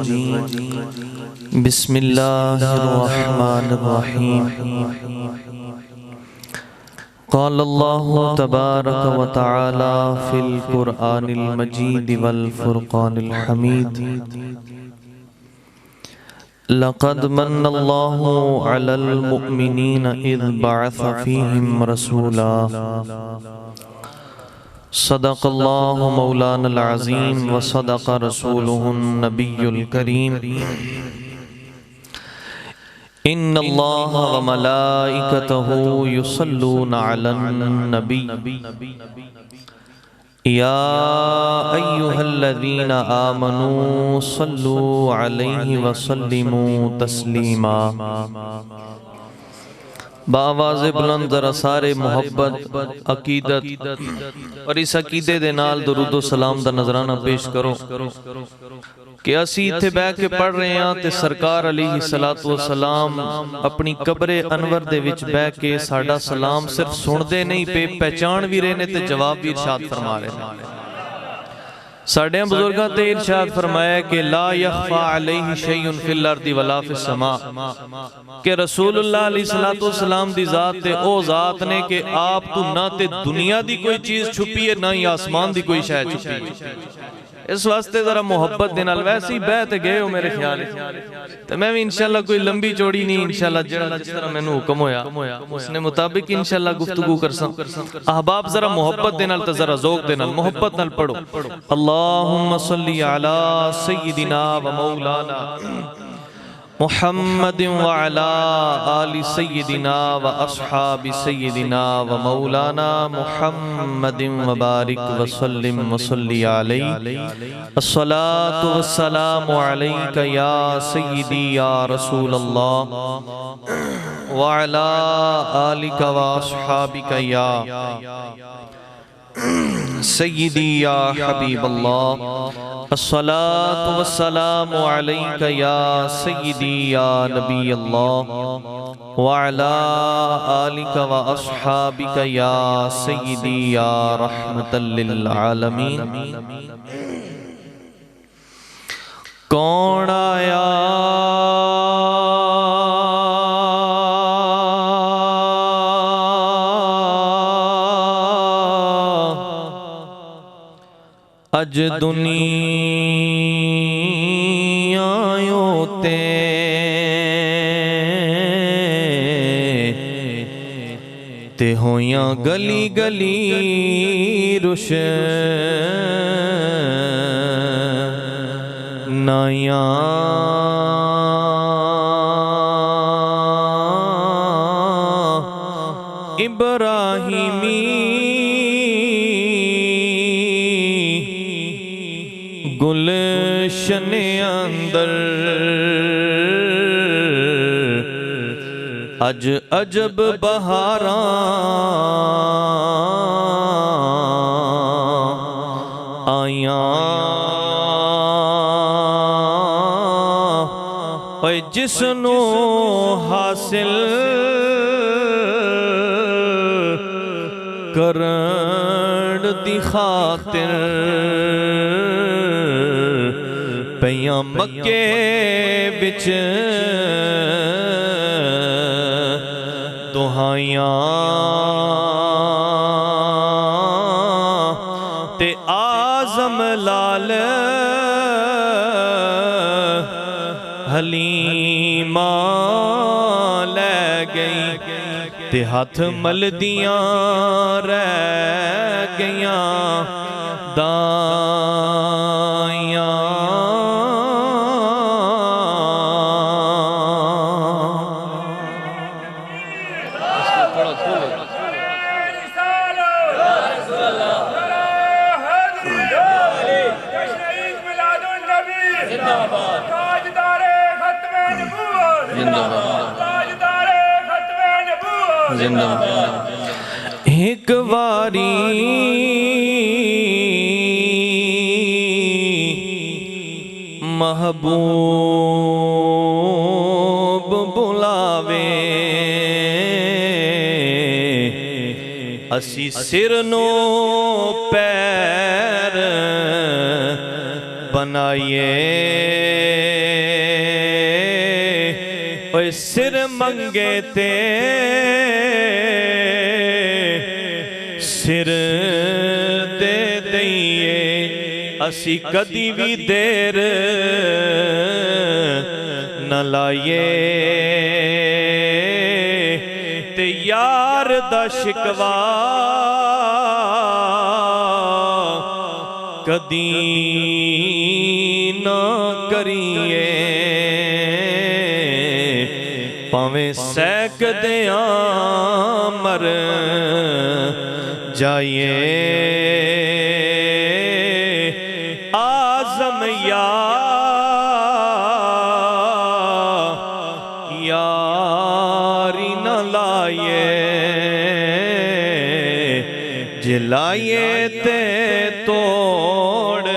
रजीम बिस्मिल्लाहिर्रहमानिर्रहीम। क़ाल अल्लाहु तबारक व तआला फ़िल क़ुरआनिल मजीद वल फ़ुरक़ानिल हमीद। लक़द मन्नल्लाहु अलल मुअमिनीना इज़ बअस फ़ीहिम रसूला। सदक़ल्लाहु मौलानल अज़ीम व सदक़ रसूलुहुन नबियुल करीम। इन्नल्लाहा व मलाइकतहु युसल्लूना अलन नबी। या अय्युहल्लज़ीना आमनू सल्लू अलैहि व सल्लिमू तस्लीमा। बावाज़े बुलंद ज़रा सारे मोहब्बत अकीदत और इस अकीदे दे नाल दुरूदो सलाम दा नजराना पेश करो कि असी इत्थे बैठ के पढ़ रहे हैं ते सरकार अलैहि सलातो व सलाम अपनी कब्रे अनवर दे विच बैठ के साडा सलाम सिर्फ सुनदे नहीं पे पहचान भी रहे ने ते जवाब भी इरशाद फरमा रहे हैं। साढ़े बुजुर्गों ते इरशाद फरमाया कि ला यख्फा अलैहि शैउन फिल अर्दि वला फिस समा, कि रसूलुल्लाह अलैहिस्सलातु वस्सलाम दी जात ते ओ जात ने कि आप तो ना ते दुनिया दी कोई चीज छुपी है ना ही आसमान दी कोई शय छुपी है। इस वास्ते जरा मोहब्बत दे नाल वैसे ही बह ते गए हो मेरे ख्याल ते मैं भी इंशाअल्लाह कोई लंबी चौड़ी नहीं इंशाअल्लाह जिस तरह मैनू हुक्म होया उसने मुताबिक इंशाअल्लाह गुफ्तगू करसां। अहबाब जरा मोहब्बत दे नाल ते जरा ज़ौक़ दे नाल मोहब्बत नाल पढ़ो। अल्लाहुम्मा सल्ली अला सय्यिदिना व मौलाना मुहम्मदिन व अला आलि सय्यिदिना व अस्हाबि सय्यिदिना व मौलाना मुहम्मदिन व बारिक व सल्लिम व सल्ली अलैहि। अस्सलातु वस्सलामु अलैका या सय्यिदी या रसूलल्लाह व अला आलिका व अस्हाबिका या सय्यिदी या हबीबल्लाह। अस्सलातु वस्सलामु अलैका या सय्यिदी या नबी अल्लाह व अला आलिका व अस्हाबिका या सय्यिदी या रहमतल लिल आलमीन। कौन आया अज दुनिया ते होया गली गली रुश नाया इब्राहिमी गुलशन अंदर अज अजब बहारां आया। जिसनू हासिल करन दी खातिर पईयां मक्के विच दुहाइयां ते आज़म लाल हलीमा लै गई ते हथ मलदियां रह गईयां दाइयां। एक बारी महबूब बुलावे असी सिर नो पैर बनाइए ओए सिर मंगे ते सिर दे दईए असी कदी भी देर न लाइए ते यार दा शिकवा कदी ना करिए भावें सैकदियां मर जाइए आज़म यारी न लाइए जिलाइए ते तोड़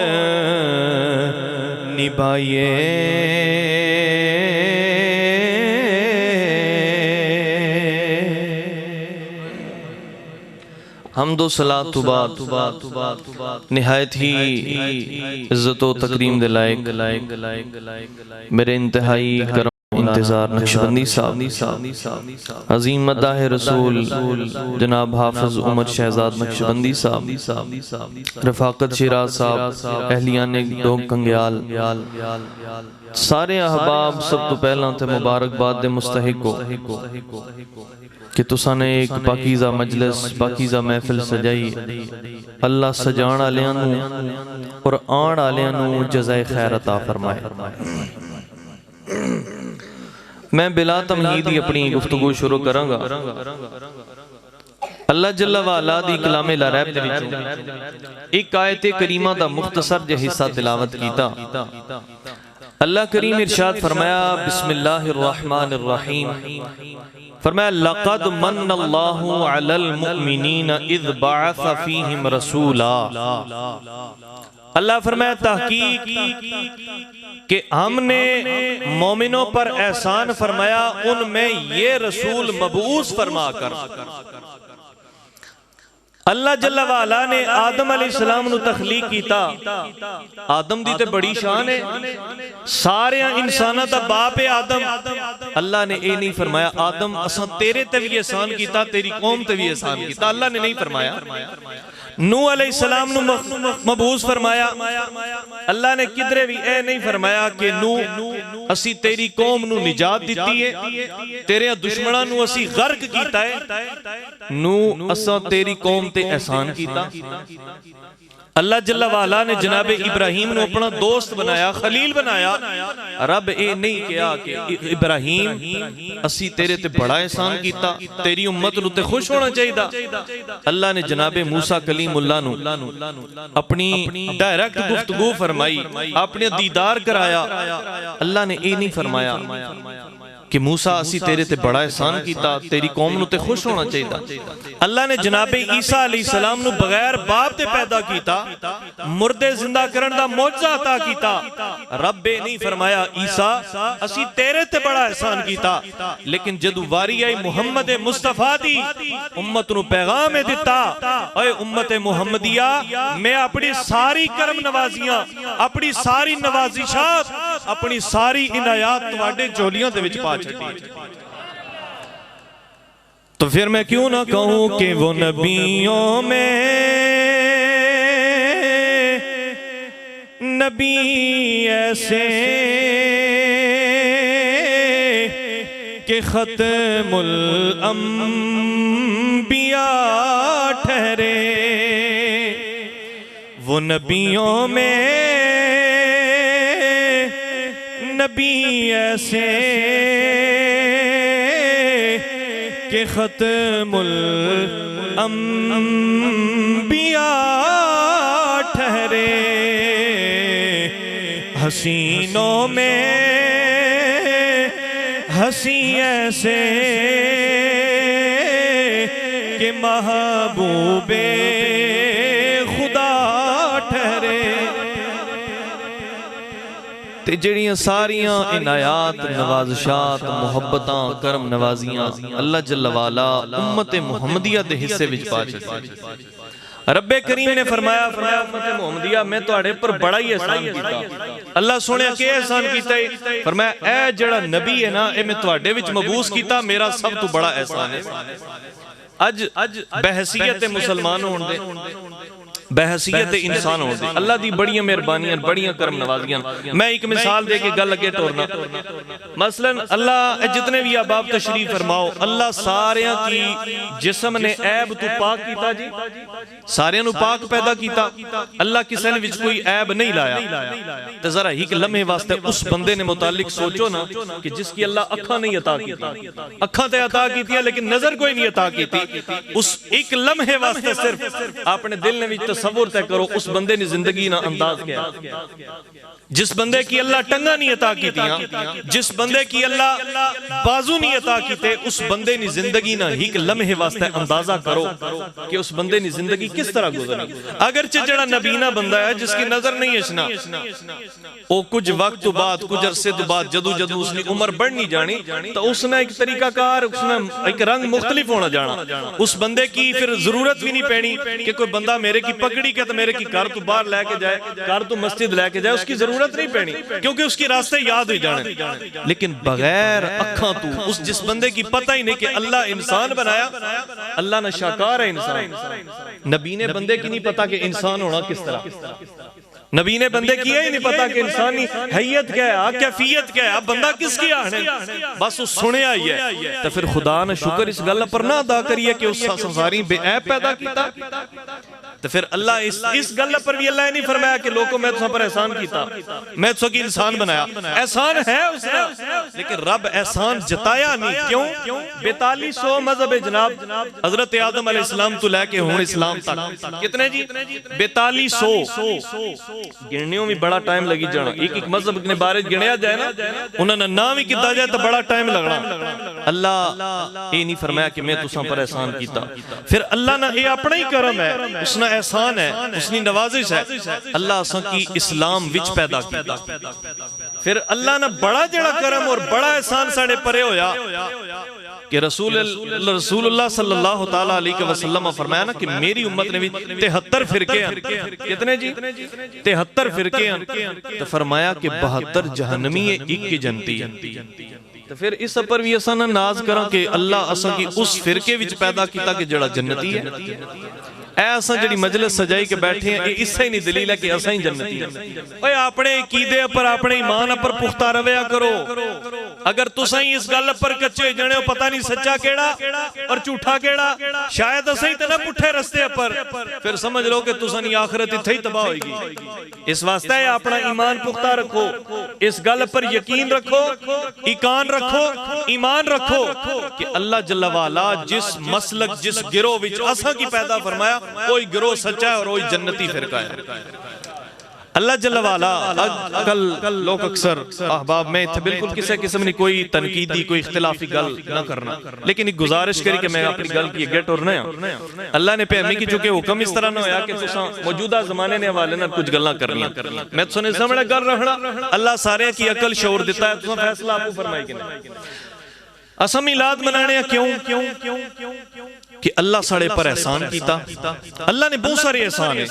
निभाइए हमदो सलात बाद निहायत ही इज्जत व तकरीम दे लायक मेरे इंतहाई करम इंतजार नक्शबंदी साहब अजीम मदाह रसूल जनाब हाफिज उमर शहजाद नक्शबंदी साहब रफाकत शिराज साहब अहलियाने दो कंग्याल सारे अहबाब सब तो पहला थे मुबारकबाद दे मुस्तहिक हो कि तुसा ने एक पाकीज़ा मजलिस पाकीज़ा महफिल सजाई अल्लाह सजाण वालियां नूं और आण वालियां नूं जज़ाए खैर अता फरमाए। मैं बिला तमहीद ही अपनी गुफ्तगू शुरू करांगा। अल्लाह जल्ला वाला दी कलामे ला रैब दे विचों एक आयत करीमा दा मुख्तसर जिहा हिस्सा तिलावत कीता। अल्लाह करीम इरशाद फरमाया बिस्मिल्लाहिर रहमानिर रहीम फरमाया लक़द मन्नल्लाहु अलल मुमिनीन इज़ बअस फ़ीहिम रसूला। अल्लाह फरमाया तहकीक कि हमने मोमिनों पर एहसान फरमाया उनमें ये रसूल मबूस फरमा कर। अल्लाह जल्ला वाला ने आदम अलैहिस्सलाम नु तखलीक कीता। आदम दी ते बड़ी शान है, सारे इंसानां दा बाप है आदम। अल्लाह ने ये नहीं फरमाया आदम असां तेरे ते भी एहसान कीता तेरी कौम ते भी एहसान कीता। अल्लाह ने नहीं फरमाया। नूह अलैहिस्सलाम नु मबूस फरमाया। अल्लाह ने किधरे भी ए नहीं फरमाया कि नूह असी तेरी कौम नु निजात दिती है, तेरे दुश्मनां नु असी गर्क कीता है। नूह असां तेरी कौम ते एहसान कीता। अल्लाह जल्ला वाला ने जनाबे इब्राहिम नु अपना दोस्त बनाया, खलील बनाया। रब ए नहीं कहा कि इब्राहिम असी तेरे ते बड़ा एहसान कीता, तेरी उम्मत नु ते खुश होना चाहिए। अल्लाह ने जनाबे मूसा कलीमुल्लाह नु अपनी डायरेक्ट गुफ्तगू फरमाई, अपने दीदार कराया। अल्लाह ने ए नहीं फरमाया कि मूसा असी तेरे ते बड़ा एहसान कीता, तेरी कौम नु ते खुश होना चाहिए। अल्लाह ने जनाबे ईसा अलैहिस्सलाम नु बगैर बाप ते पैदा कीता, मुर्दे जिंदा करन दा मौजज़ा अता कीता। रब ने नहीं फरमाया ईसा असी तेरे ते बड़ा एहसान कीता, लेकिन जदू वारी आई मुहम्मद मुस्तफा दी उम्मत नु पैगाम दिता, ओए उम्मत मुहम्मदिया मैं अपनी सारी करम नवाजियां, अपनी सारी नवाजिशात, अपनी सारी इनायात तुहाडे झोलियां दे विच पा छड्डी। तो फिर मैं क्यों ना कहूं कि वो नबियों में नबी ऐसे के खत्मुल अंबिया ठहरे। वो नबियों में नबी ऐसे के खत्मुल अंबिया ठहरे। हसीनों में हसी ऐसे के महबूबे खुदा ठहरे। ते जड़ियां सारियां इनायात नवाज़शात मुहब्बतां करम नवाजियां अल्लाह जल्ला वाला उम्मत मुहम्मदिया दे हिस्से विच पा छड्डी। रब्बे करीम ने फरमाया उम्मत मुहम्मदिया मैं तुहाडे पर बड़ा ही एहसान कीता। अल्लाह सुनिया के एहसान कीता है? फरमाया ए जेड़ा नबी है ना ए मैं तुहाडे विच मबूस कीता, मेरा सब तो बड़ा एहसान है। अज बहसीयत मुसलमान होण दे, बहसीयत इंसान होने दे अल्लाह दी बड़ियां मेहरबानियां, बड़ियां करम नवाजियां। मैं एक मिसाल दे के गल अगे टोरना। मसलन अल्लाह जितने भी अहबाब तशरीफ फरमाओ, अल्लाह सारियां की जिस्म ने ऐब तो पाक कीता जी, सारियां नु पाक पैदा कीता। अल्लाह किसी ने विच कोई ऐब नहीं लाया। ते जरा एक लम्हे वास्ते उस बंदे ने मुतालिक सोचो ना कि जिसकी अल्लाह अखां नहीं अता कीती, अखां ते अता कीती लेकिन नजर कोई नहीं अता कीती। उस एक लम्हे वास्ते सिर्फ अपने दिल ने विच तसव्वुर तय करो उस बंदे ने जिंदगी ना अंदाज किया। जिस बंदे की अल्लाह टंगा नहीं अता की, जिस बंदे की अल्लाह बाजू नहीं अता कीते, उस बंदे ने जिंदगी ना एक लम्हे वास्ते अंदाजा करो कि उस बंदे ने जिंदगी किस तरह गुजरी। अगर जड़ा नबीना बंदा है जिसकी नजर नहीं अचना, वो कुछ वक्त तो बाद, कुछ अरसे तो बाद जदू जदू उसकी उम्र बढ़नी जानी तो उसने एक तरीकाकार, उसने एक रंग मुख्तलिफ होना जाना। उस बंदे की फिर जरूरत भी नहीं पैनी कि कोई बंदा मेरे की पकड़ी के तो मेरे की घर तो बाहर लेके जाए, घर तो मस्जिद लेके जाए, उसकी जरूरत नहीं पैनी क्योंकि उसकी रास्ते याद हो जाने। लेकिन बगैर अखां तू उस जिस बंदे की पता ही नहीं कि अल्लाह इंसान बनाया, अल्लाह ने शाकार है इंसान। नबी ने बंदे की नहीं पता कि इंसान होना किस तरह, नबी ने बंदे की ही नहीं पता कि इंसानी हैयत क्या है, कैफियत क्या है, बंदा किसकी आने, बस उस सुनिया ही है। तो फिर खुदा ने शुक्र इस गल पर ना अदा करिए कि उस संसारी बेऐब पैदा किया। तो फिर अल्लाह इस गल पर भी अल्लाह नहीं फरमाया कि लोगों मैं तुम पर एहसान किया, मैं तुम की इंसान बनाया। एहसान है उसका, लेकिन रब एहसान जताया नहीं। क्यों? 4200 मजहब जनाब हजरत आदम अलैहिस्सलाम तो लेके हुण इस्लाम तक कितने जी? 4200 गिनने में बड़ा टाइम लगी जाना। एक एक मजहब के बारे गिनया जाए ना, उन्होंने नाम ही किया जाए तो बड़ा टाइम लगना। अल्लाह ये नहीं फरमाया कि मैं तुसां पर एहसान किया। फिर अल्लाह ना ये अपना ही करम है, उसना एहसान है, उसकी नवाजिश है। अल्लाह असां की इस्लाम विच पैदा किया। फिर अल्लाह ने बड़ा जड़ा करम और बड़ा एहसान साढ़े परे होया कि रसूलुल्लाह सल्लल्लाहु ताला अलैहि वसल्लम फरमाया ना कि मेरी उम्मत ने भी 73 फिरके हैं। कितने जी? 73 फिरके हैं। तो फरमाया कि 72 जहन्नमी है, 1 जन्नती है। तो फिर इस पर भी असा नाज करा कि अल्लाह असा की उस फिरके विच पैदा किया कि जड़ा जन्नती है। ऐसा जड़ी मजलिस सजाई के बैठे हैं, इससे ही नहीं दलील है कि असा ही जन्नती है। ओए अपने अकीदे पर, अपने ईमान पर पुख्ता रवैया करो। अगर तुसा ही इस गल पर कच्चे जने हो, पता नहीं सच्चा केड़ा और झूठा केड़ा, शायद असा ही तो ना पुठे रस्ते पर, फिर समझ लो कि तुसा नी आखिरत इत्थे ही तबाह होगी। इस वास्ते अपना ईमान पुख्ता रखो, इस गल पर यकीन रखो, ईकान रखो, ईमान रखो कि अल्लाह जल्ला वाला जिस मसलक, जिस गिरोह विच असा की पैदा फरमाया, कोई गिरोह सच्चा है और कोई जन्नती फिरका है। अल्लाह जल्ला वाला कल लोग अक्सर अहबाब में थे, बिल्कुल किसी किस्म की कोई तनकीदी, कोई इख्तिलाफी गल ना करना, लेकिन एक गुजारिश करी कि मैं अपनी गल की गेट और नया अल्लाह ने पैमी की चुके हुक्म इस तरह ना होया कि तुसा मौजूदा जमाने ने हवाले ना कुछ गल्लां करनी। मैं सुने सामने गल रखना, अल्लाह सारे की अकल शऊर दिता है, तुसा फैसला आपको फरमाई कि नहीं। असम मिलाद मनाने क्यों कि अल्लाह साढ़े पर एहसान किया। अल्लाह ने बहुत सारे एहसान है,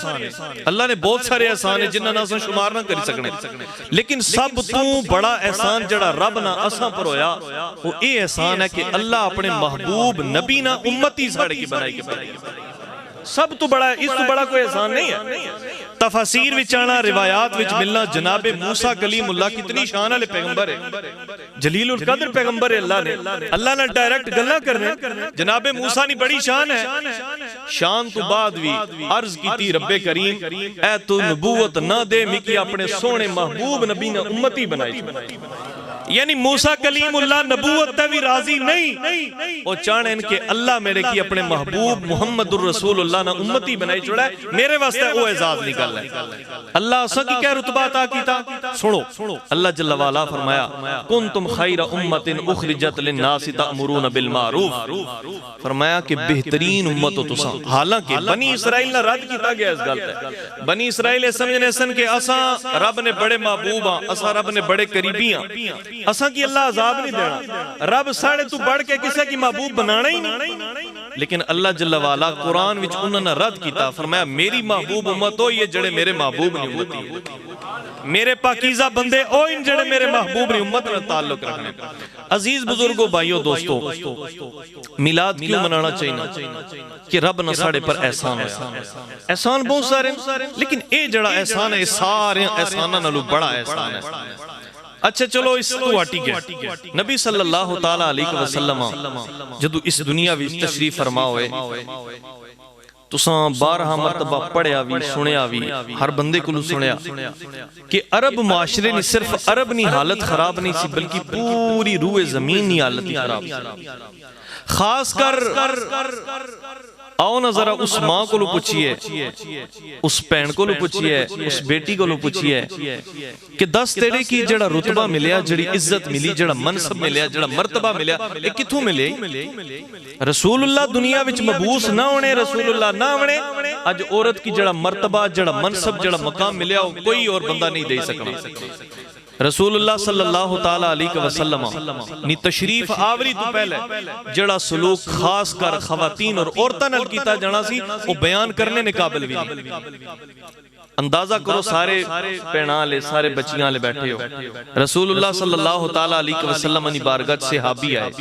अल्लाह ने बहुत सारे एहसान है जिन्हां ना असां शुमार ना कर सकने, लेकिन सब तो बड़ा एहसान जड़ा रब ना असां पर होया वो ये एहसान है कि अल्लाह अपने महबूब नबी ना उम्मती साढ़े की बनाई के सब तो बड़ा, इस तो बड़ा कोई एहसान नहीं है। तफसीर विच आना, रिवायात विच मिलना, जनाबे मूसा कलीमुल्लाह कितनी शान वाले पैगंबर है, जलीलुल कद्र पैगंबर है। अल्लाह ने डायरेक्ट गल्लां करने, जनाबे मूसा नी बड़ी शान है। शान तो बाद भी अर्ज कीती रब्बे करीम ऐ तू नबूवत ना दे मिकी अपने सोने महबूब नबी ने उम्मती बनाई। यानी मूसा कलीमुल्लाह नबूवत ते भी राजी नहीं, वो चाहने के अल्लाह मेरे की अपने महबूब मुहम्मदुर रसूलुल्लाह ना उम्मती बनाई छोड़ा है, मेरे वास्ते वो एजाज निकल है। अल्लाह असा की क्या रुतबा अता कीता सुनो। अल्लाह जल्ला वाला फरमाया कुंतुम खैरा उम्मतिन उखरिजत लिन्नास तअमुरून बिल मारूफ, फरमाया कि बेहतरीन उम्मत हो तुसा। हालांकि बनी इस्राइल ना रद्द कीता गया इस गल ते, बनी इस्राइल समझने सन कि असा रब ने बड़े महबूब हां, असा रब ने बड़े करीबी हां, असा की अल्लाह अजाब नहीं देना। रब साढ़े तू बढ़ के किसी की महबूब बनाना ही नहीं, लेकिन अल्लाह जल्ला वाला कुरान विच उन्होंने रद्द किया, फरमाया मेरी महबूब उम्मत हो ये जड़े मेरे महबूब नहीं उम्मती, मेरे पाकीज़ा बंदे ओ इन जड़े मेरे महबूब नहीं उम्मत नाल ताल्लुक रखने। अजीज बुजुर्गो भाइयों दोस्तों, मिलाद क्यों मनाना चाहिए कि रब ने साढ़े पर एहसान होया। एहसान बहुत सारे, लेकिन ये जड़ा एहसान है सारे एहसानां नालों बड़ा एहसान है। अच्छा चलो इस तू हटी गया, नबी सल्लल्लाहु ताला अलैहि वसल्लम जदों इस दुनिया विच तशरीफ फरमा होए, तुसां 12 मरतबा पढ़िया भी सुनिया भी, हर बंदे को सुनिया कि अरब मुआशरे ने सिर्फ अरब नी हालत खराब नहीं सी, बल्कि पूरी रूए जमीन नी हालत खराब। खास कर आओ ना जरा उस माँ को पूछिए, उस भैन को पूछिए, उस बेटी को पूछिए कि दस तेरे की जड़ा रुतबा मिलिया, जड़ी इज्जत मिली, जड़ा मनसब मिलिया, जड़ा मर्तबा मिलिया, ये किथों मिले? रसूलुल्लाह दुनिया विच मबूस ना होने, रसूलुल्लाह ना होने, अज औरत की जड़ा मर्तबा, जड़ा मनसब, जड़ा मकाम मिलिया कोई और बंदा नहीं दे सकना। रसूलुल्लाह सल्लल्लाहु ताला अलैहि वसल्लम नी तशरीफ आवरी तो पहले जड़ा सलूक खास कर खवातीन और औरतां नाल कीता जाना सी, वो बयान करने ने काबिल भी नहीं। अंदाजा करो सारे भैणां ले, सारे बच्चियां ले बैठे हो, रसूलुल्लाह सल्लल्लाहु ताला अलैहि वसल्लम नी बारगाह च सहाबी आए,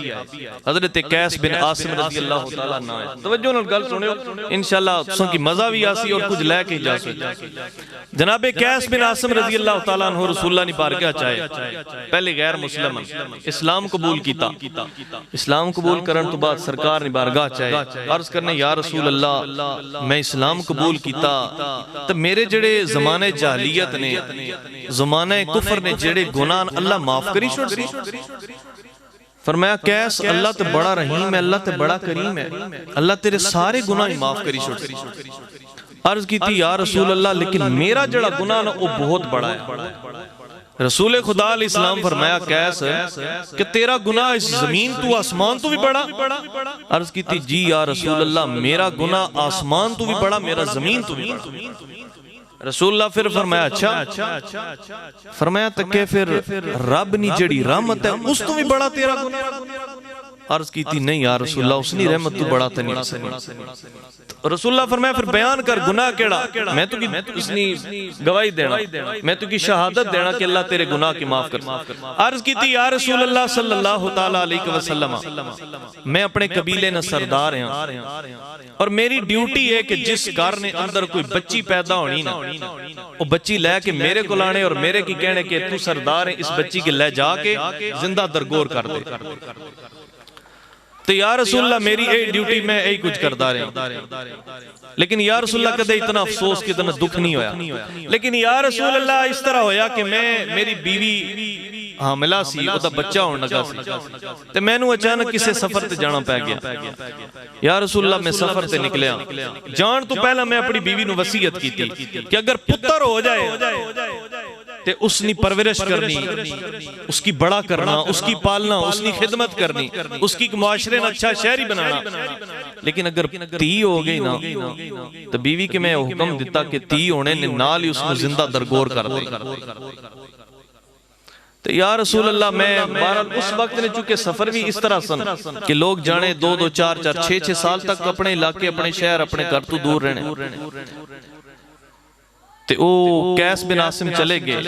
हजरत कैस बिन आसिम रज़ियल्लाहु ताला अन्हु आए। तवज्जो नाल गल सुनियो, इंशाअल्लाह तुसां की मजा भी आसी और कुछ लेके जा सके। जनाबे कैस बिन आसिम रज़ियल्लाहु ताला अन्हु रसूलुल्लाह नी बारगाह च आए, पहले गैर मुसलमान, इस्लाम कबूल कीता, इस्लाम कबूल करन तो बाद सरकार नी बारगाह च आए, अर्ज करने या रसूल अल्लाह मैं इस्लाम कबूल कीता ते मेरे जेड़े ज़माने जाहिलियत ने, ज़माने कुफर ने जेड़े गुनाह अल्लाह माफ करी छोड़ सी। फरमाया कैस अल्लाह ते बड़ा रहीम है, अल्लाह ते बड़ा करीम है, अल्लाह तेरे सारे गुनाह माफ करी छोड़ सी। अर्ज की थी या रसूल अल्लाह लेकिन मेरा जड़ा गुनाह ना वो बहुत बड़ा है। रसूल खुदा अलैहिस्सलाम फरमाया कैस कि तेरा गुनाह इस जमीन तू आसमान तू भी बड़ा। अर्ज की थी जी या रसूल अल्लाह मेरा गुनाह आसमान तू भी बड़ा, मेरा जमीन तू भी बड़ा। रसूलुल्लाह फिर फरमाया अच्छा, फरमाया तके फिर रब नी जड़ी रहमत है उस तो भी बड़ा तेरा गुनाह। अर्ज की थी नहीं या रसूलुल्लाह उसनी रहमत तू बड़ा ते नहीं। रसूलुल्लाह फरमाया फिर बयान कर गुनाह केड़ा, मैं तुकी उसनी गवाही देना, मैं तुकी शहादत देना कि अल्लाह तेरे गुनाह की माफ कर। अर्ज की थी या रसूलुल्लाह सल्लल्लाहु ताला अलैहि वसल्लम मैं अपने कबीले ना सरदार हां और मेरी ड्यूटी है कि जिस घर ने अंदर कोई बच्ची पैदा होनी ना वो बच्ची लेके मेरे को लाने और मेरे की कहने के तू सरदार है, इस बच्ची के ले जाके जिंदा दरगोर कर दे। तो या रसूलुल्लाह मेरी ये ड्यूटी मैं यही कुछ करता रहा, लेकिन या रसूलुल्लाह कदे इतना अफसोस कि इतना दुख नहीं होया। लेकिन या रसूलुल्लाह इस तरह होया कि मैं मेरी बीवी हामिला सी, ओदा बच्चा होने लगा सी ते मैनू अचानक किसी सफर ते जाना पै गया। या रसूलुल्लाह मैं सफर ते निकलिया, जान तो पहला मैं अपनी बीवी नू वसीयत की कि अगर पुत्र हो जाए ते उसकी परवरिश करनी, उसकी बड़ा करना, उसकी पालना, उसकी खिदमत करनी, उसकी मुआशरे में अच्छा शहरी बनाना। लेकिन अगर धी हो गई ना तो बीवी के मैं हुक्म दिता कि धी होने ने नाल ही उसको जिंदा दरगोर कर दे। तो या रसूल अल्लाह मैं बहरहाल उस वक्त ने चूंकि सफर भी इस तरह सन कि लोग जाने 2-2, 4-4, 6-6 साल तक अपने इलाके, अपने शहर, अपने घर तो दूर रहने। ते ओ कैस बिन आसिम चले गए,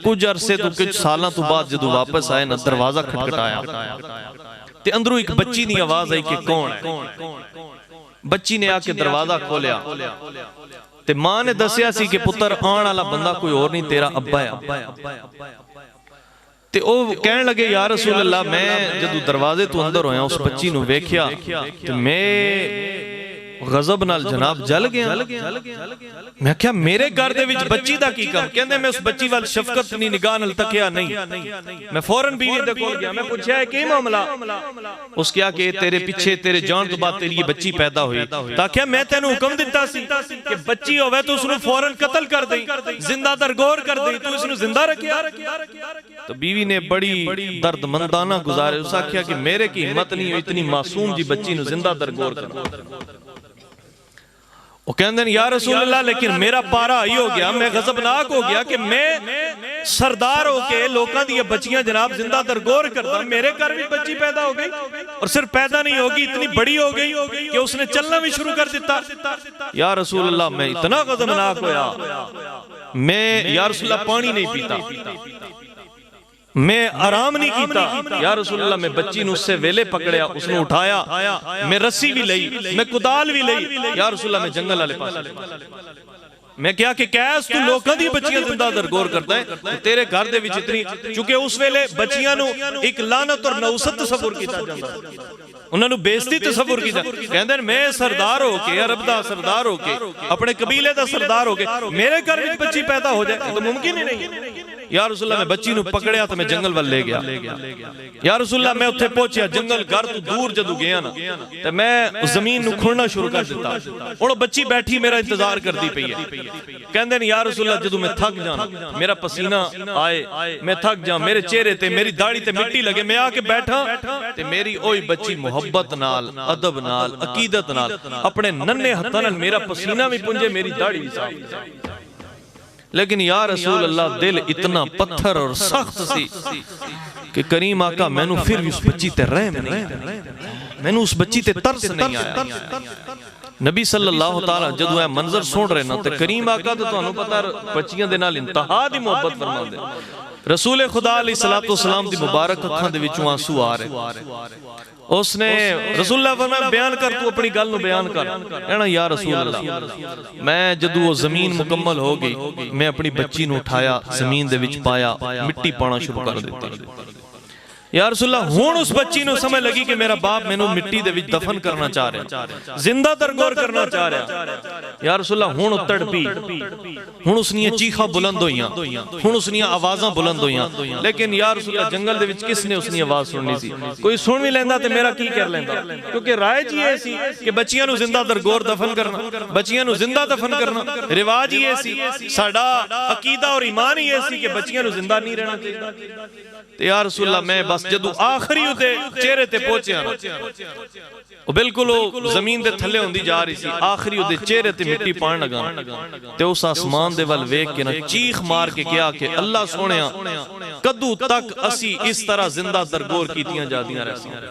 कुछ अरसे तो कुछ सालों तो बाद जदों वापस आए ना दरवाजा खटखटाया ते अंदरों एक बच्ची दी आवाज आई कि कौन है। बच्ची ने आके दरवाजा खोलिया ते मां ने दसिया सी कि पुत्र आने वाला बंदा कोई और नहीं तेरा अब्बा है। ते ओ कहने लगे या रसूल अल्लाह मैं जदों दरवाजे तो अंदर होया उस बच्ची नू वेख्या ते मैं गजब नाल जनाब जल गया। मैं क्या मेरे घर दे विच बच्ची दा की काम? कहंदे मैं उस बच्ची वाल शफकत नी निगाह नाल तकिया नहीं। मैं फौरन बीवी दे कोल गया, मैं पूछया है की मामला? उस क्या कि तेरे पीछे तेरे जान तो बाद तेरी ये बच्ची पैदा हुई। ताकि मैं तेनू हुक्म दिता सी कि बच्ची होवे तो उसनु फौरन कत्ल कर दे, जिंदा दरगोर कर दे, तू इसनु जिंदा रखया। तो बीवी ने बड़ी दर्दमंदाना गुजारे, उस आख्या कि मेरे की हिम्मत नहीं हुई इतनी मासूम जी बच्ची नु जिंदा दरगोर कर। वो कहते हैं या रसूल अल्लाह लेकिन मेरा पारा ही हो गया, मैं गजबनाक हो गया कि मैं सरदार होके लोगों दी बच्चियां जनाब जिंदा दरगोर करता, मेरे घर भी बच्ची पैदा हो गई और सिर्फ पैदा नहीं होगी, इतनी बड़ी हो गई कि उसने चलना भी शुरू कर दिता। या रसूल अल्लाह मैं इतना गजबनाक होया, मैं या रसूल अल्लाह पानी नहीं पीता, मैं आराम नहीं कीता। या रसूल अल्लाह मैं बच्ची ने उससे वेले पकड़िया, उसने उठाया, मैं रस्सी भी लई, मैं कुदाल भी लई। या रसूल अल्लाह मैं जंगल वाले पास मैं क्या कि कैस तू लोकां दी बच्चियां जिंदा दरगोर करता है तो तेरे घर दे विच इतनी, क्योंकि उस वेले बच्चियां नू एक लानत और नौसत तसव्वुर कीता जांदा, उन्हां नू बेइज्जती तसव्वुर कीता। कहंदे मैं सरदार होके, अरब दा सरदार होके, अपने कबीले दा सरदार होके मेरे घर विच बच्ची पैदा हो जाए तो मुमकिन ही नहीं। या रसूल अल्लाह मैं बच्ची नू पकड़िया तो मैं जंगल वाल ले गया। या रसूल अल्लाह मैं उत्थे पहुंचिया, जंगल घर तो दूर जदों गया ना ते मैं जमीन नू खुरना शुरू कर दिता। हुण बच्ची बैठी मेरा इंतजार करदी पई है। कहंदे ने या रसूल अल्लाह जदों मैं थक जाना, मेरा पसीना आए, मैं थक जा, मेरे चेहरे ते मेरी दाढ़ी ते मिट्टी लगे, मैं आके बैठा ते मेरी ओही बच्ची मुहब्बत नाल, अदब नाल, अकीदत नाल अपने नन्हे हत्थां नाल मेरा पसीना भी पुंजे, मेरी दाढ़ी भी साफ। लेकिन या रसूल अल्लाह दिल इतना पत्थर और सख्त सी कि करीम आका मैनू फिर भी उस बच्ची ते रहम नहीं, मैनू उस बच्ची ते तरस नहीं आया। नबी सल्लल्लाहु ताला जदों ए मंजर सुन रहे ना ते करीम आका तो तुहानू पता बच्चियां दे नाल इंतहा दी मोहब्बत फरमांदे। रसूल खुदा अलैहिस्सलातु वस्सलाम दी मुबारक अखां दे विचों आंसू आ रहे। उसने रसूलुल्लाह फरमाया बयान कर, तू अपनी गल नू बयान कर। कहना या रसूल अल्लाह मैं जदों वो जमीन मुकम्मल हो गई, मैं अपनी बच्ची नू उठाया, जमीन दे विच पाया, मिट्टी पाना शुरू कर दित्ती। या रसूलल्लाह हुण उस बच्ची नू समझ लगी कि मेरा बाप मैनू मिट्टी दे विच दफन करना चाह रहा, जिंदा दरगोर करना चाह रहा। या रसूलल्लाह हुण तड़पी, हुण उसनियां चीखां बुलंद होईयां, हुण उसनियां आवाज़ां बुलंद होईयां। लेकिन या रसूलल्लाह जंगल दे विच किसने उसनी आवाज़ सुननी सी? कोई सुन भी लैंदा ते मेरा की कर लैंदा, क्योंकि राय च ये सी कि बच्चियां नू जिंदा दरगोर दफन करना, बच्चियां नू जिंदा दफन करना रिवाज ही ये सी, साडा अकीदा और ईमान ही ये सी कि बच्चियां नू जिंदा नहीं रहना चाहिए। ते या रसूलल्लाह मैं बस जदों आखिरी उहदे चेहरे ते पहुंचिया ना, वो बिल्कुल वो जमीन दे थल्ले होंदी जा रही सी, आखिरी उहदे चेहरे ते मिट्टी पाण लगा ते उस आसमान दे वल वेख के ना चीख मार के कहा कि अल्लाह सोहणिया कदू तक असी इस तरह जिंदा दरगोर कीतियां जादियां रहसियां।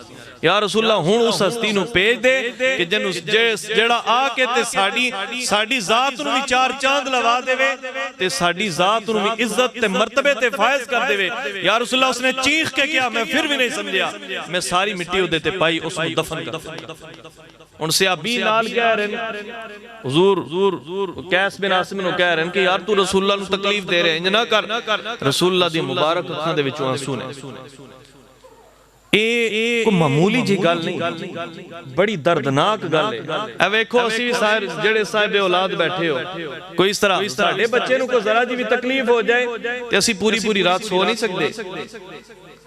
या रसूलल्लाह हुण उस हस्ती नू भेज दे कि जिन्नू जेड़ा आके ते साडी जात नू भी चार चांद लवा देवे ते साडी जात नू भी इज्जत ते मर्तबे ते फायज कर देवे। या रसूलल्लाह उसने चीख के कहा, मैं फिर भी नहीं समझा, मैं सारी मिट्टी उहदे ते पाई, उसको दफन कर। हुण सहाबी नाल कह रहे हुजूर कैस बिन आसिम नू कह रहे कि यार तू रसूलल्लाह नू तकलीफ दे रहे, इंज ना कर। रसूलल्लाह दी मुबारक अखां दे विचों आंसू ने। मामूली जी गल नहीं, बड़ी दर्दनाक गल है। वेखो असी साहब जेड़े साहिब औलाद बैठे हो, कोई इस तरह साडे बच्चे नू कोई जरा जी भी तकलीफ हो जाए ते असी पूरी रात सो नहीं सकते।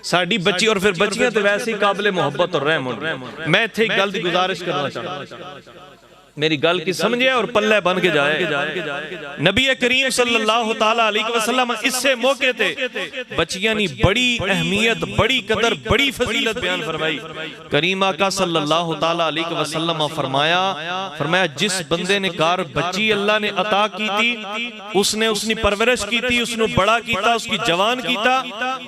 साडी बच्ची और फिर बच्चियां ते वैसे ही काबिले मोहब्बत और रहम होंदी। मैं इत्थे एक गल दी गुजारिश करना चाहता, मेरी गल की समझे और पल्ले बन के जाए। नबी करीम सल्लल्लाहु ताला अलैहि वसल्लम इससे मौके ते बच्चियां नी बड़ी अहमियत, बड़ी कदर, बड़ी फजीलत बयान फरमाई। करीम आका सल्लल्लाहु ताला अलैहि वसल्लम फरमाया जिस बंदे ने कार बच्ची अल्लाह ने अता की थी, उसने उसकी परवरिश की थी, उसने बड़ा कीता, उसकी जवान कीता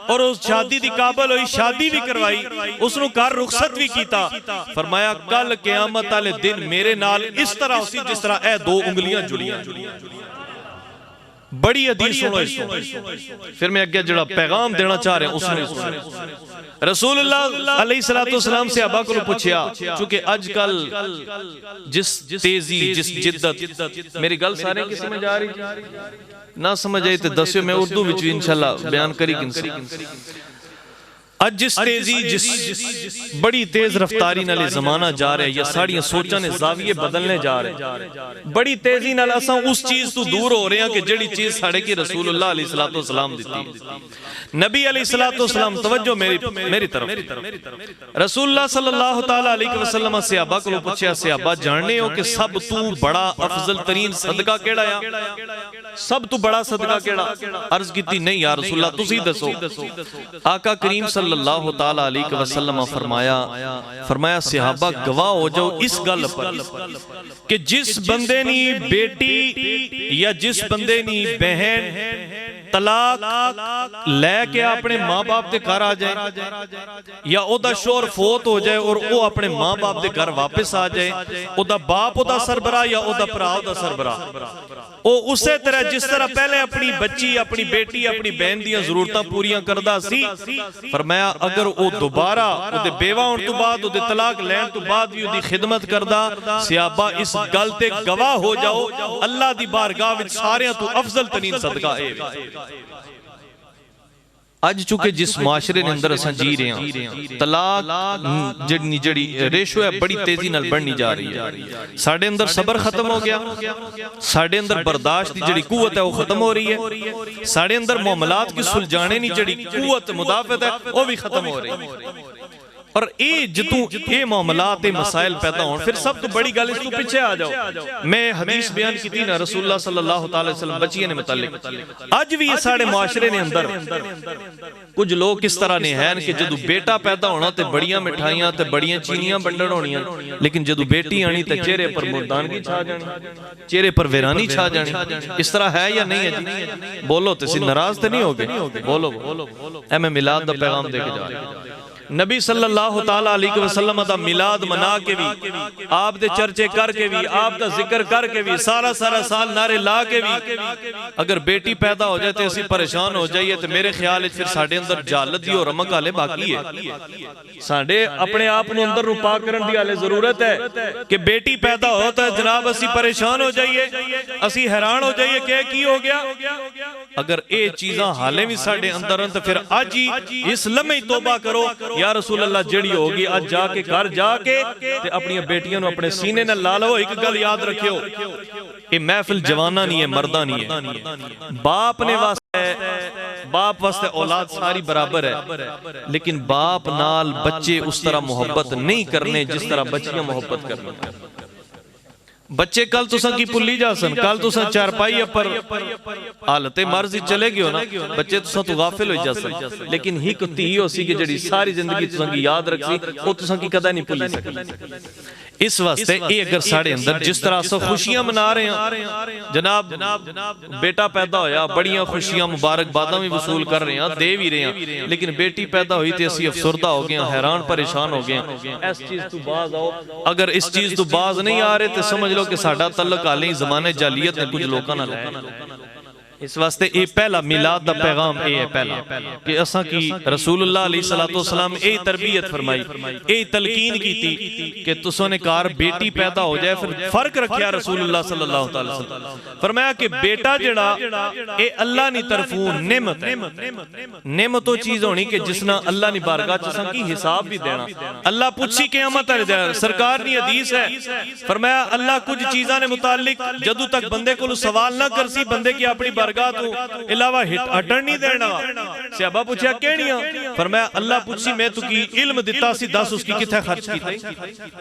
और उस शादी दी काबिल होई, शादी भी करवाई, उसनु कार रुखसत भी कीता। फरमाया कल क़यामत वाले दिन मेरे नाल इस तरह उसी जिस तरह ए दो उंगलियां जुड़ियां। बड़ी हदीस सुनो इसको, फिर मैं अगे जड़ा पैगाम देना चाह रहा हूं उसने सुनो। रसूलुल्लाह अलैहिस्सलातु वस्सलाम से अबा को पूछया, क्योंकि आजकल जिस तेजी, जिस जिद्दत, मेरी गल सारे की समझ आ रही ना समझ आई तो दस्यो, मैं उर्दू विच इंशाअल्लाह बयान करी किनसी। अज जिस तेजी, जिस बड़ी तेज रफ्तारी नाल जमाना जा रहा है, या साड़ियां सोचां ने जाविये बदलने जा रहे, बड़ी तेजी नाल असां उस चीज तो दूर हो रहे हैं कि जेड़ी चीज साडे की रसूलुल्लाह अलैहिस्सलातु वस्सलाम दित्ती। नबी अलैहिस्सलातु वस्सलाम तवज्जो मेरी तरफ। रसूलुल्लाह सल्लल्लाहु ताला अलैहि वसल्लम सहाबा को पूछया, सहाबा जानने हो कि सब तू बड़ा अफजल तरीन सदका केड़ा है? सब तो बड़ा सदका केड़ा? अर्ज की नहीं या रसूल अल्लाह तुसी दसो। आका करीम सल्लल्लाहु तआला अलैहि वसल्लम फरमाया सहाबा गवाह हो जाओ इस गल पर कि जिस बंदे नी बेटी या जिस बंदे नी बहन तलाक लैके अपने मां बाप के घर आ जाए या ओदा शोहर फोत हो जाए और वो अपने मां बाप के घर वापस आ जाए, ओदा बाप ओदा सरबरा या ओदा भरा ओदा सरबरा, वो उसे तरह जिस तरह पहले अपनी बच्ची अपनी बेटी अपनी बहन दी जरूरतां पूरियां करदा सी, फरमाया अगर वो दोबारा ओदे बेवा होने तो बाद ओदे तलाक लैण तो बाद भी ओदी खिदमत करदा, सहाबा इस गल ते गवाह हो जाओ अल्लाह दी बारगाह विच सारियां तो अफजल तरीन सदका है। अज चुके जिस माशरे ने अंदर असां जी रहे हैं तलाक जड़ी रेशो है बड़ी तेजी नाल बढ़नी जा रही है। साडे अंदर सबर खत्म हो गया, साडे अंदर बर्दाश्त की जड़ी कुवत है वो खत्म हो रही है, साडे अंदर मामलात की सुलझाने की जड़ी कुवत मुदाफत है वो भी खत्म हो रही है। और ये जितू ये मामलात मसाइल पैदा हो फिर सब तो बड़ी गल इस तू पीछे आ जाओ। मैं हदीस बयान की थी ना रसूलुल्लाह सल्लल्लाहु अलैहि वसल्लम बच्चियां ने मुतालिक अज भी ये साडे मुआशरे ने अंदर कुछ लोग किस तरह ने हैं कि जदों बेटा पैदा होना ते बड़ियां मिठाइयां ते बड़ियां चीनियां बंडण होणियां, लेकिन जदों बेटी आनी ते चेहरे पर मुर्दानगी छा जानी, चेहरे पर वीरानी छा जानी। इस तरह है या नहीं है जी? बोलो तो सी नाराज तो नहीं हो गए? बोलो ऐ मैं मिलाद दा पैगाम दे के जा रहा हूं। नबी सल्लल्लाहु ताला अलैहि वसल्लम दा मिलाद मना के भी, आप दे चर्चे करके भी, आप दा जिक्र करके भी, सारा साल नारे ला के भी अगर बेटी पैदा हो जाए तो असी परेशान हो जाइए तो मेरे ख्याल फिर साडे अंदर जालत दी और रमक हाले बाकी है। साडे अपने आप नूं अंदर नूं पाक करन दी हाले जरूरत है कि बेटी पैदा हो तो जनाब असी परेशान हो जाइए, असी हैरान हो जाइए कि की हो गया। अगर ये चीज़ां हाले भी साडे अंदर तो फिर अज ही इस लम्हे ही तौबा करो या रसूल अल्लाह जेड़ी होगी अज जाके घर जाके ते अपनी बेटियां नूं अपने सीने नाल ला लो। एक गल याद रखियो, ये महफिल जवाना नहीं है मर्दा नहीं है। बाप ने वास्ते बाप वास्ते औलाद सारी बराबर है, लेकिन बाप नाल बच्चे उस तरह मोहब्बत नहीं करने जिस तरह बच्चियां मोहब्बत करने। बच्चे कल तुसा की भुली जा सन, कल तुसा चारपाई पर हालते मर्ज चले गए हो ना, बच्चे तुसा तो गाफिल हो जा सन, लेकिन हिक धी हो सी कि जड़ी सारी जिंदगी तुसा की याद रखसी वो तुसा की कदा नहीं भुली सकी। इस वास्ते ये अगर साढ़े अंदर जिस तरह से खुशियां मना रहे हैं, जनाब बेटा पैदा होया बड़ियां खुशियां मुबारकबादां भी वसूल कर रहे हैं, दे भी रहे हैं, लेकिन बेटी पैदा हुई तो असी अफसरदा हो गए, हैरान परेशान हो गए। इस चीज तो बाज आओ, अगर इस चीज तो बाज नहीं आ रहे तो समझ लो कि साडा तल्लक हाले ही जमाने जालियत ने कुछ लोगों नाल है। इस वास्ते ये पहला मिलाद दा पैगाम ये है पहला कि असा की रसूलुल्लाह अलैहि सल्लल्लाहु अलैहि वसल्लम ये तरबियत फरमाई, ये तलकीन की थी कि तुसों ने कार बेटी पैदा हो जाए। फिर फर्क रखिया रसूलुल्लाह सल्लल्लाहु अलैहि वसल्लम फरमाया कि बेटा जड़ा ये अल्लाह नी तरफों नेमत है। नेमत वो चीज होनी कि जिसना अल्लाह नी बारगाह च असा की हिसाब भी देना। अल्लाह पुछी क़यामत वाले दिन, सरकार नी हदीस है फरमाया अल्लाह कुछ चीज़ां ने मुतालिक जदों तक बंदे को सवाल ना करसी बंदे की अपनी तो इलावा हटन नहीं देना। सहाबा पूछा केड़ियां? फरमाया अल्लाह पूछी मैं तू की इल्म दिता सी दस उसकी किथे खर्च कीता,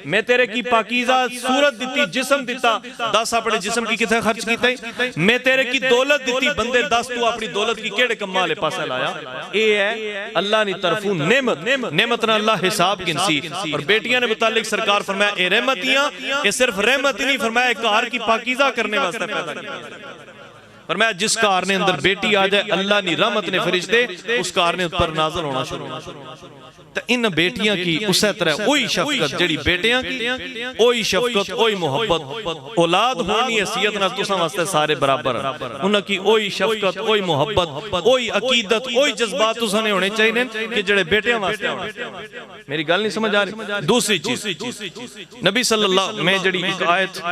मैं तेरे की पाकीज़ा सूरत दिती जिस्म दिता दस अपने जिस्म की किथे खर्च कीता, मैं तेरे की दौलत दिती बंदे दस तू अपनी दौलत की केड़े कम्मा वाले पासे लाया। ये है अल्लाह नी तरफों नेमत, नेमत ना अल्लाह हिसाब गिनसी। और बेटियां ने मुतालिक सरकार फरमाया ए रहमतियां, ये सिर्फ रहमत ही नहीं फरमाया घर की पाकीज़ा करने वास्ते पैदा किया। फरमाया जिस कार ने अंदर बेटी आ जाए अल्लाह नी रहमत ने फरिश्ते उस कार ने ऊपर नाज़िल होना शुरू हो। तो इन बेटियां की उस तरह वही शफकत जड़ी बेटियां की वही शफकत वही मोहब्बत औलाद होनी हैसियत नाल तुसां वास्ते सारे बराबर उन्हां की वही शफकत वही मोहब्बत वही अकीदत वही जज्बात तुसां ने होने चाहिए कि जेड़े बेटियां वास्ते होने। मेरी गल नहीं समझ आ रही? दूसरी चीज नबी सल्लल्लाहु मैं जड़ी एक आयत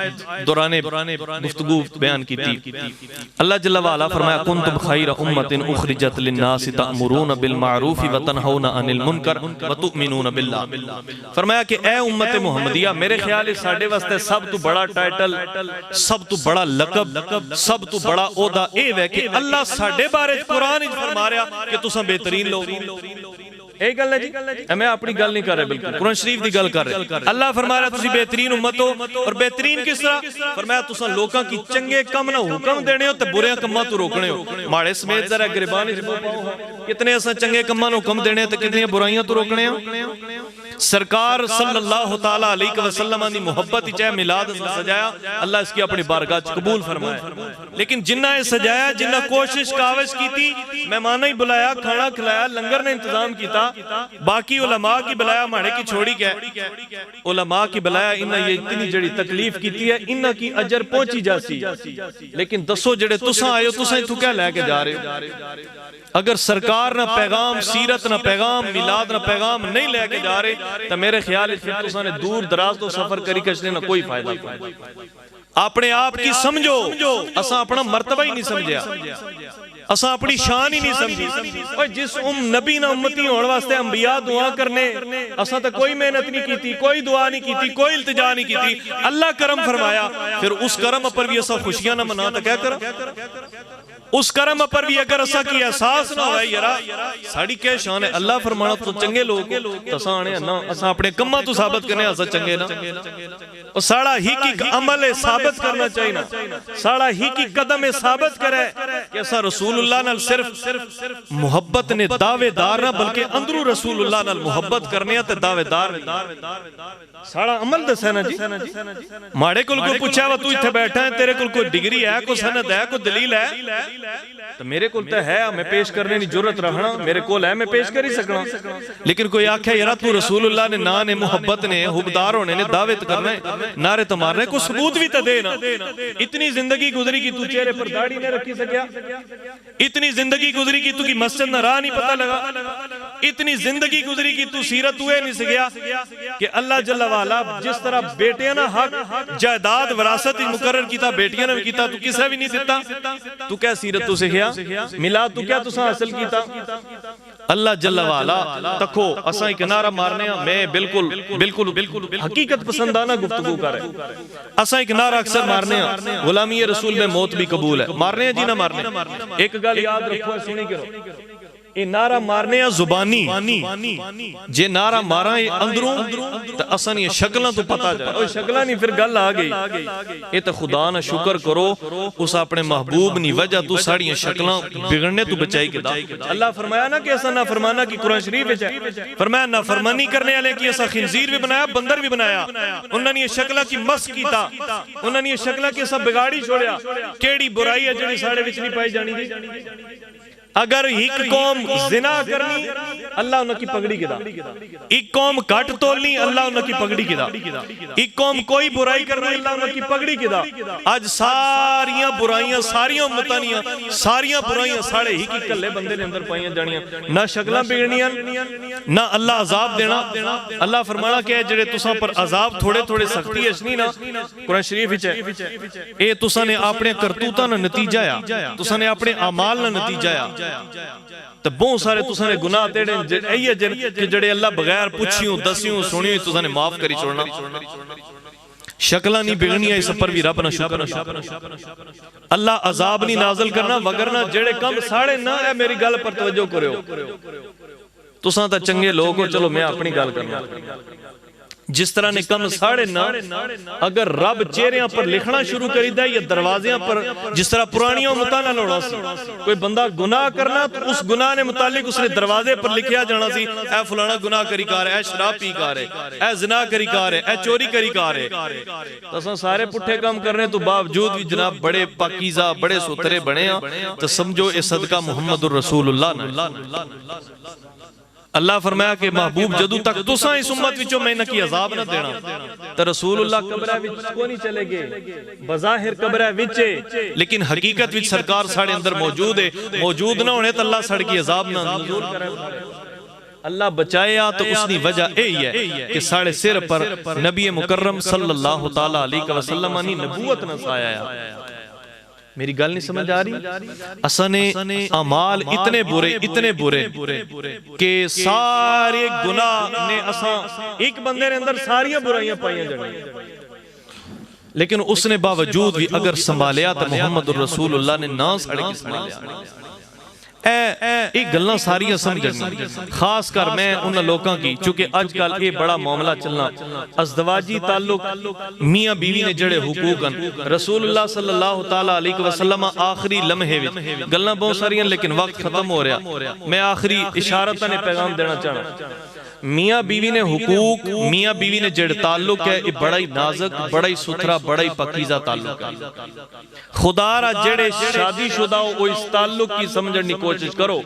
दौराने गुफ्तगू बयान की थी, अल्लाह जल्ल वाला फरमाया कुंतुम खैर उम्मतिन उखरिजत लिन्नास तअमुरून बिल मारूफ व तनहौना अनिल मुनकर व तुमिनून बिल्लाह। फरमाया कि ए उम्मत मुहम्मदिया मेरे ख्याल साडे वास्ते सब तो बड़ा टाइटल सब तो बड़ा लकब सब तो बड़ा ओहदा ए है कि अल्लाह साडे बारे कुरान विच फरमा रहा कि तुसां बेहतरीन लोग। यही गल है जी। मैं अपनी गल नहीं कर रहा, बिल्कुल कुरान शरीफ की गल कर रहा। अल्लाह फरमा रहा तुसी बेहतरीन उम्मत हो, और बेहतरीन किस तरह फरमाया तुसा लोकां की चंगे कम ना हुक्म देने हो ते बुरे कम्मां तो रोकने हो। माड़े समेत जरा गिरबान कितने असां चंगे कम्मां नूं हुक्म देने ते कितनी बुराइयां तो रोकने हो। सरकार सल्लल्लाहु ताला अलैहि वसल्लम दी मोहब्बत चाहे मिलाद सजाया, अल्लाह इसकी अपनी बारगाह च कबूल फरमाए। लेकिन जिन्ना ये सजाया, जिन्ना कोशिश कावश की, मेहमाना ही बुलाया, खाना खिलाया, लंगर ने इंतजाम किया, बाकी उलमा की बुलाया, माड़े की छोड़ी के उलमा की बुलाया, इन्ना ये इतनी जड़ी तकलीफ की है, इन्ना की अजर पहुंची जासी। लेकिन दसो जेड़े तुसा आए हो, तुसा इथों क्या लैके जा रहे हो? अगर सरकार ना पैगाम सीरत ना पैगाम मिलाद ना पैगाम नहीं लेके जा रहे तो मेरे ख्याल तुसा ने दूर दराज तो सफर करी कचने ना कोई फायदा। अपने आप की समझो, असा अपना मर्तबा ही नहीं समझिया, असा अपनी शान ही नहीं समझी। और जिस नबी ना उम्मती होने वास्ते अंबिया दुआ करने, असा तो कोई मेहनत नहीं की, कोई दुआ नहीं की, कोई इल्तिजा नहीं की, अल्लाह करम फरमाया। फिर उस करम पर भी असा खुशियां ना मना तो क्या करा? उस करम पर भी अगर असा की एहसास ना हो यारा साड़ी क्या शान है, अल्लाह फरमाना तो चंगे लोग असा आने ना, असा अपने कम्मा तो साबित करने असा चंगे ना। और साड़ा ही की अमल है साबित करना चाहिए ना, साड़ा ही की कदम है साबित करे कि असा रसूलुल्लाह नाल सिर्फ मुहब्बत ने दावेदार ना, बल्कि अंदरू रसूलुल्लाह नाल मुहब्बत करने ते दावेदार साड़ा अमल दसे ना जी। माड़े कोल कोई पूछा वा तू इत्थे बैठा है, तेरे कोल कोई डिग्री है, कोई सनद है, कोई दलील है? तो मेरे को तो है, मैं पेश करने की जरूरत रखना, मेरे को है, मैं पेश कर ही सकना। लेकिन कोई आख्या यार तू रसूलुल्लाह ने ना ने मोहब्बत ने हुबदार होने ने दावेत करना है, नारे तो मारना है, कोई सबूत भी तो दे ना। इतनी जिंदगी गुजरी की तू चेहरे पर दाढ़ी नहीं रखी सकिया, इतनी जिंदगी गुजरी की तू की मस्जिद ना राह नहीं पता लगा, इतनी जिंदगी गुजरी की तू सीरत हुए नहीं सकिया कि अल्लाह जल्ला वाला जिस तरह बेटियां ना हक जायदाद विरासत मुकर्रर कीता, बेटियां ने भी कीता, तू किसे भी नहीं दिता। तू क्या सीरत तू सीखिया, मिलाद तू क्या तुसा हासिल कीता? अल्लाह जल्ला वाला तको असा एक नारा मारने, मैं बिल्कुल बिल्कुल बिल्कुल हकीकत पसंदाना गुफ्तगू कर रहे, असा एक नारा अक्सर मारने, गुलामी रसूल में मौत भी कबूल है, मारने जी ना मारने। एक गल याद रखो, सुनी करो, ये नारा मारने जुबानी, जे नारा मारा अंदरों तो असन ये शक्लां तो पता जाए, और शक्लां नहीं फिर गल आ गई। ये तो खुदा ना शुक्र करो उस अपने महबूब नी वजह तू साड़ियां शक्लां बिगड़ने तू बचाई के दा। अल्लाह फरमाया ना कि ऐसा ना फरमाना की कुरान शरीफ विच है, फरमाया ना फरमानी करने वाले की ऐसा खिंजीर भी बनाया, बंदर भी बनाया, उन्होंने ये शक्लां की मस कीता, उन्होंने ये शक्लां की सब बिगाड़ी छोड़िया। केड़ी बुराई है जिहड़ी साडे विच नहीं पाई जानी जी? अगर एक कौम जिना करनी, अल्लाह उनकी पगड़ी किदा, एक कौम घट तोलनी, अल्लाह उनकी पगड़ी किदा, एक कौम कोई बुराई करनी, अल्लाह उनकी पगड़ी किदा। आज सारियां बुराइयां, सारियां उम्मतानियां, सारियां बुराइयां साढ़े ही की कल्ले बंदे ने अंदर पाइयां जानियां, ना शक्लां बिगड़नियां, ना अल्लाह अजाब देना। अल्लाह फरमाना कि जेड़े तुसां पर अजाब थोड़े थोड़े सख्ती है नहीं ना, कुरान शरीफ विच है, ए तुसां ने अपने करतूतां दा नतीजा आ, तुसां ने अपने अमाल दा नतीजा आ। तो बहुत सारे तुसां ने गुनाह तेड़े कि जड़े अल्लाह बगैर पुछियों दसियों सुनियों तुसां ने माफ करी छोड़ना। शक्लां नहीं बिगड़नियां, इस पर भी रब ना शुक्र, अल्लाह अजाब नहीं नाज़िल करना, वगरना जेड़े कम साढ़े ना है। मेरी गल पर तवज्जो करो, तुसां तां चंगे लोग हो, चलो मैं अपनी गल करना। जिस तरह ने कम साढ़े ना, अगर रब चेहरियां पर लिखना शुरू करी दे या दरवाजियां पर, जिस तरह पुरानियों मुताना लोड़ा सी, कोई बंदा गुनाह करना तो उस गुनाह ने मुतालिक उसने दरवाजे पर लिखिया जाना सी, ए फलाना गुनाह करी कार है, ए शराब पी कार है, ए जिना करी कार है, ए चोरी करी कार है। तो असां सारे पुट्ठे काम करने तो बावजूद भी जनाब बड़े पाकीज़ा बड़े सुथरे बने आ, तो समझो ये सदका मुहम्मदुर रसूलुल्लाह। अल्लाह फरमाया कि महबूब जदू तक तुसा इस उम्मत विचों मैं इन्हां की अजाब ना देना, तो रसूलुल्लाह कब्र विच को नहीं चले गए, बज़ाहिर कब्र विच, लेकिन हकीकत विच सरकार साडे अंदर मौजूद है। मौजूद ना होने तो अल्लाह साडे की अजाब ना नज़ूल करे। अल्लाह बचाया तो उसकी वजह यही है कि साढ़े सिर पर नबी मुकर्रम सल्लल्लाहु ताला अलैहि वसल्लम ने नबूवत ना साया। मेरी गल नहीं समझ आ रही? असने अमाल इतने बुरे कि सारे गुनाह ने असा एक बंदे ने अंदर सारियां बुराइयां पाइयां जानियां, लेकिन उसने बावजूद भी अगर संभालिया तो मुहम्मद रसूलुल्लाह ने ना साढ़े की संभालिया। ਇਹ ਗੱਲਾਂ ਸਾਰੀਆਂ ਸਮਝਣੀਆਂ, ਖਾਸ ਕਰ मैं उन लोगों की, चूंकि अजकल ये बड़ा मामला चलना अज़दवाजी ताल्लुक मियाँ बीवी ने जड़े हुकूक हैं, रसूलुल्लाह सल्लल्लाहु तआला अलैहि वसल्लम आखिरी लम्हे विच गल्लां बहुत सारियां, लेकिन वक्त खत्म हो रहा। मैं आखिरी इशारत ने पैगाम देना चाहना, मियाँ बीवी ने हुकूक, मियाँ बीवी ने जड़ ताल्लुक है, ये बड़ा ही नाजुक, बड़ा ही सुथरा, बड़ा ही पकीज़ा ताल्लुक है। खुदारा जेड़े शादीशुदा हो वो इस ताल्लुक की समझने की कोशिश करो।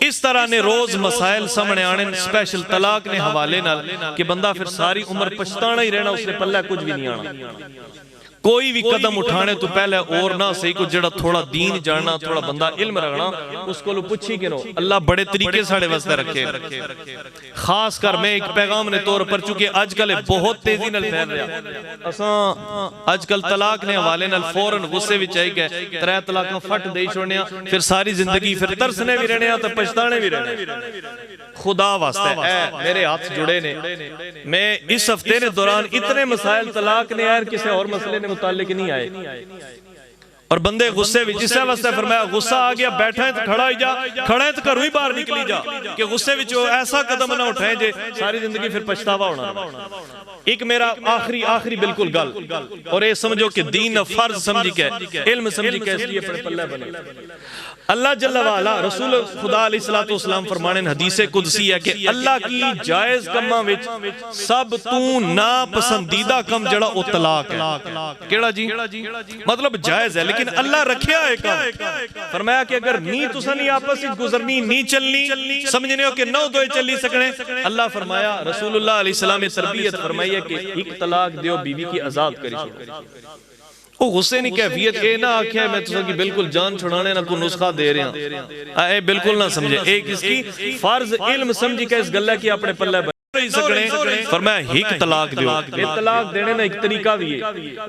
इस तरह ने रोज मसाइल सामने आने, स्पेशल तलाक ने हवाले नाल कि बंदा फिर सारी उम्र पछताना ही रहना, उसने पल्ले कुछ भी नहीं आना। कोई भी कदम उठाने तो पहले और ना सही को जड़ा थोड़ा दीन जानना, थोड़ा बंदा इल्म रखना, उसको पुछी कि नो अल्लाह बड़े तरीके साढ़े वास्ते रखे। खास कर मैं एक पैगाम ने तौर पर, चूंकि आजकल बहुत तेजी नाल फैल रहा, असां आजकल तलाक ने हवाले नाल फौरन गुस्से विच आई गए, 3 तलाकां फट दे छोड़ने, फिर सारी जिंदगी फिर तरसने भी रहने ते पछताने भी रहने। खुदा वास्ते ऐ मेरे हाथ जुड़े ने, मैं इस हफ्ते ने दौरान इतने मसाइल तलाक ने आए, किसी और मसले ने मुतालिक नहीं आए, और बंदे गुस्से विच इस वास्ते फरमाया गुस्सा आ गया, बैठा है तो खड़ा ही जा, खड़ा है तो घरों ही बाहर निकली जा, कि गुस्से विच ऐसा कदम ना उठाए जे सारी जिंदगी फिर पछतावा होना। एक मेरा आखिरी बिल्कुल गल, और ये समझो कि दीन फर्ज समझी के, इल्म समझी के, इसलिए अपने पल्ले बने। अल्लाह जल्ला वाला रसूल खुदा अलैहिस्सलातु वस्सलाम फरमाने हदीसे कुदसी है कि अल्लाह की जायज कमां विच सब तू ना पसंदीदा कम जड़ा ओ तलाक है। केड़ा जी? मतलब जायज है, लेकिन अल्लाह रखिया है कम। फरमाया कि अगर नी तुसा नहीं आपस विच गुजरनी, नी चलनी, समझने हो कि नौ दोए चली सकने, अल्लाह फरमाया रसूलुल्लाह अलैहिस्सलाम ने तरबियत फरमाई है कि एक तलाक दियो, बीवी की आजाद करी छोड़ो। वो गुस्से नहीं कैफियत ये ना आख्या मैं तुसा की बिल्कुल जान छुड़ाने ना कोई नुस्खा दे रहा, ए बिल्कुल ना समझे, एक इसकी फर्ज इल्म समझी के इस गल्ला की अपने पल्ले फरमाया हिक तलाक दियो। तलाक देने ना एक तरीका भी है,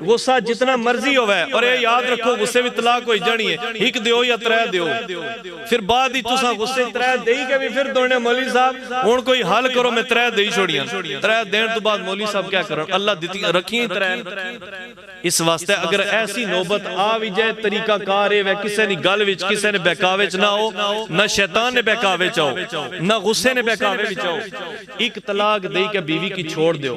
गुस्सा जितना मर्जी होवे, और ये याद रखो गुस्से भी तलाक हो जानी है, हिक दियो या 3 दियो, फिर बाद ही तुसा गुस्से 3 देई के भी फिर दोने मौलवी साहब हुन कोई हल करो, मैं 3 देई छोड़ियां, 3 देने तो बाद मौलवी साहब क्या करन, अल्लाह दिती रखी 3। इस वास्ते अगर ऐसी नौबत आ भी जाए, तरीका कार है किसी ने गल विच, किसी ने बहकावे च ना हो, ना शैतान ने बहकावे च हो, ना गुस्से ने बहकावे विच हो, एक तलाक दे के बीवी की छोड़ दो,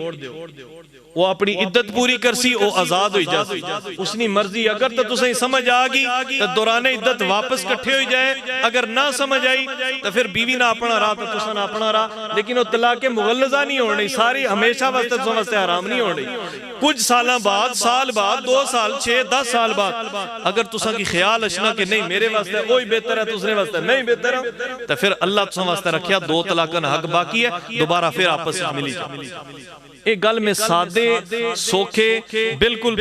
वो अपनी इद्दत पूरी करसी, वो आजाद हो जासी, उसनी मर्जी। अगर तो तुसें समझ आ गई तो दौराने इद्दत वापस इकट्ठे हो जाए, अगर ना समझ आई तो फिर बीवी ना अपना राह तो तुसा ना अपना राह, लेकिन वो तलाक मुगल्लज़ा नहीं होनी, सारी हमेशा वास्ते तुसां वास्ते हराम नहीं होनी। कुछ साल बाद, 2 साल 6 10 साल बाद अगर तुसा की ख्याल अचना कि नहीं मेरे वास्ते वही बेहतर है, दूसरे वास्ते नहीं बेहतर है, तो फिर अल्लाह तुसा वास्ते रखिया 2 तलाकन हक बाकी है, दोबारा फिर आपस में मिली जाए। एक गल में सादे सोखे बिल्कुल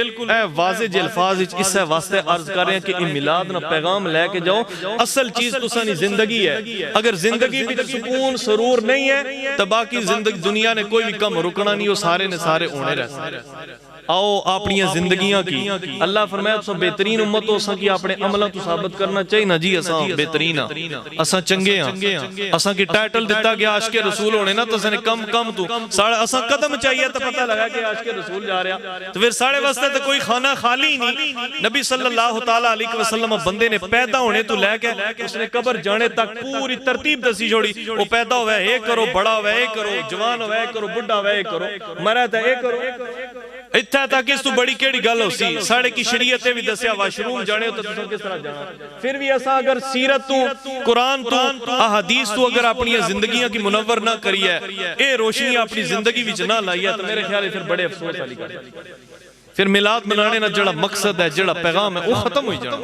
वाज़े अल्फाज इस वास्ते अर्ज कर रहे हैं कि मिलाद ना पैगाम लेके जाओ, असल चीज तुसानी जिंदगी है। अगर जिंदगी में सुकून सरूर नहीं है तो बाकी जिंदगी दुनिया ने कोई भी कम रुकना नहीं, वो सारे ने सारे होने रहते। आओ अपनी जिंदगियां की अल्लाह फरमाया तुम बेहतरीन उम्मत हो, असा की अपने अमलों तो साबित करना चाहिए ना जी, असा बेहतरीन असा चंगे हां, असा की टाइटल दिता गया आशिक़े रसूल होने ना, तो असा ने कम तू साढ़े असा कदम चाहिए तो पता लगा कि आशिक़े रसूल जा रहा, तो फिर साढ़े वास्ते तो कोई खाना खाली नहीं। नबी सल्लल्लाहु तआला अलैहि वसल्लम बंदे ने पैदा होने तो लेके उसने कब्र जाने तक पूरी तरतीब दसी छोड़ी, वो पैदा होवे ये करो, बड़ा होवे ये करो, जवान होवे ये करो, बुढ़ा होवे ये करो, मरा तो ये करो, इत्थे तक इस तू बड़ी केड़ी गल होसी। साढ़े की शरीयत भी दसिया वाशरूम जाने हो तो तुम किस तरह जाना, फिर भी असा अगर सीरत तू कुरान तू अहादीस तू अगर अपनी जिंदगियां की मुनव्वर ना करी है, ये रोशनी अपनी जिंदगी विच ना लाई है, तो मेरे ख्याल फिर बड़े अफसोस वाली गल है। फिर मिलाद मनाने ना जड़ा मकसद है, जड़ा पैगाम है, वो खत्म हो जाना।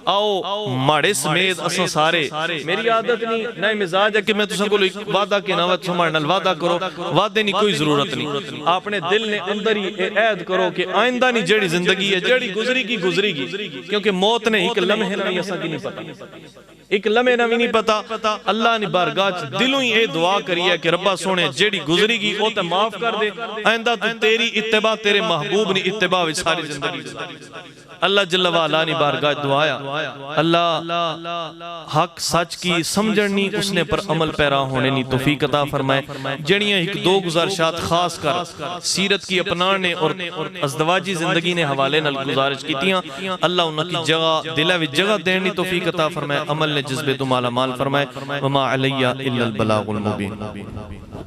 आओ माड़े समेत असा सारे, मेरी आदत नहीं ना मिजाज है कि मैं तुसा कोई वादा के ना तुम्हारे नाल वादा करो, वादे नहीं कोई जरूरत नहीं, अपने दिल ने अंदर ही ऐद करो कि आइंदा नहीं जेड़ी जिंदगी है जेड़ी गुजरेगी, क्योंकि मौत ने एक लम्हे ना असा की नहीं पता, एक लम्हे ना भी नहीं पता। अल्लाह ने बारगाह दिलों ही ये दुआ करी है कि रब्बा सोने जेड़ी गुजरेगी वो तो माफ कर दे, आइंदा तू तेरी इत्तिबा तेरे महबूब ने इत्तिबा विच सारी जिंदगी। अल्लाह जल्ल वाला ने बारगाह दुआया, अल्लाह हक सच की समझनी उसने पर अमल पैरा होने नी तौफीक अता फरमाए। जड़ियां एक दो गुजारिशात खास कर सीरत की अपनाने और अज़दवाजी जिंदगी ने हवाले नाल गुजारिश कीतियां, अल्लाह उनकी जगह दिला विच जगह देने नी तौफीक अता फरमाए, अमल ने जज्बे तो माला माल फरमाए। वमा अलैया इल्लल बलागुल मुबीन।